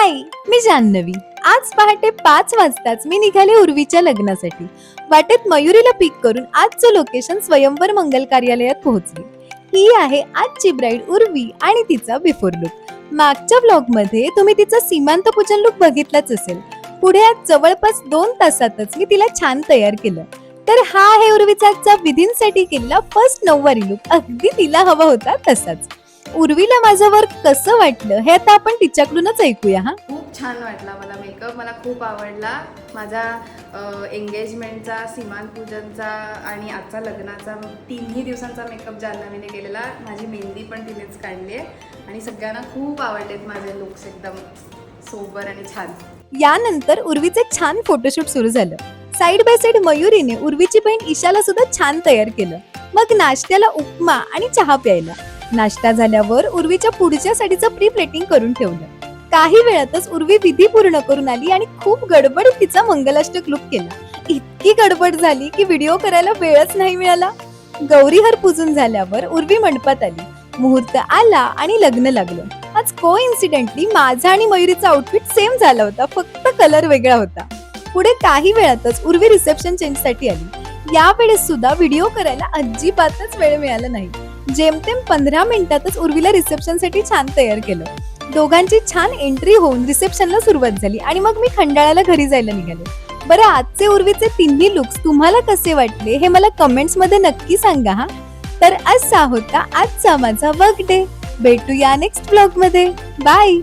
हाय, मी जान्हवी. आज पहाटे 5 वाजताच मी निघाले उर्वीच्या लग्नासाठी. वाटेत मयुरीला पिक करून आजचं लोकेशन स्वयंवर मंगल कार्यालयात पोहोचली. ही आहे आजची ब्राईड उर्वी आणि तिचा बिफोर लुक. मागच्या व्लॉग मध्ये तुम्ही तिचा सीमांत पूजन लुक बघितलाच असेल. पुढे आज जवळपास 2 तासातच मी तिला छान तयार केलं. तर हा आहे उर्वीचा आजचा विधींसाठी केलेला फर्स्ट नऊवारी लुक. अगदी तिला हवा होता तसाच. उर्वीला माझं वर्क कसं वाटलं हे आता आपण तिच्याकडूनच ऐकूया. हा, खूप छान वाटला मला मेकअप. मला खूप आवडला. माझा एंगेजमेंटचा, सीमान पूजनचा आणि आजचा लग्नाचा 3ही दिवसांचा मेकअप जान्हवीने केलेला. माझी मेहंदी पण तिनेच काढली आहे आणि सगळ्यांना खूप आवडलेत माझे लुक्स. एकदम सोबर आणि छान. यानंतर उर्वीचे छान फोटोशूट सुरू झालं. साइड बाय साइड मयुरीने उर्वीची बहीण ईशाला सुद्धा छान तयार केलं. मग नाश्त्याला उपमा आणि चहा प्यायला. नाश्ता झाल्यावर उर्वीच्या पुढच्या साडीचं प्री प्लेटिंग करून ठेवलं. काही वेळातच उर्वी विधी पूर्ण करून आली आणि खूप गडबडीत तिचा मंगलाष्टक लुक केला. इतकी गडबड झाली की व्हिडिओ करायला वेळच नाही मिळाला. गौरीहार पूजून झाल्यावर उर्वी मंडपात आली. मुहूर्त आला आणि लग्न लागलं. आज कोइन्सिडेंटली माझा आणि मयुरीचा आउटफिट सेम झाला होता, फक्त कलर वेगळा होता. पुढे काही वेळातच उर्वी रिसेप्शन चेंज साठी आली. यावेळेस सुद्धा व्हिडिओ करायला अजिबातच वेळ मिळाला नाही. जेमतेम 15 मिनिटातच उर्वीला रिसेप्शन साठी छान तयार केलं. दोघांची छान एंट्री होऊन रिसेप्शनला सुरुवात झाली आणि मग मी खंडाळ्याला घरी जायला निघाले. बरं, आजचे उर्वीचे 3ही लुक्स तुम्हाला कसे वाटले हे मला कमेंट्स मध्ये नक्की सांगा. हा, तर असा होता आजचा माझा वर्क डे. भेटूया नेक्स्ट व्लॉग मध्ये. बाय.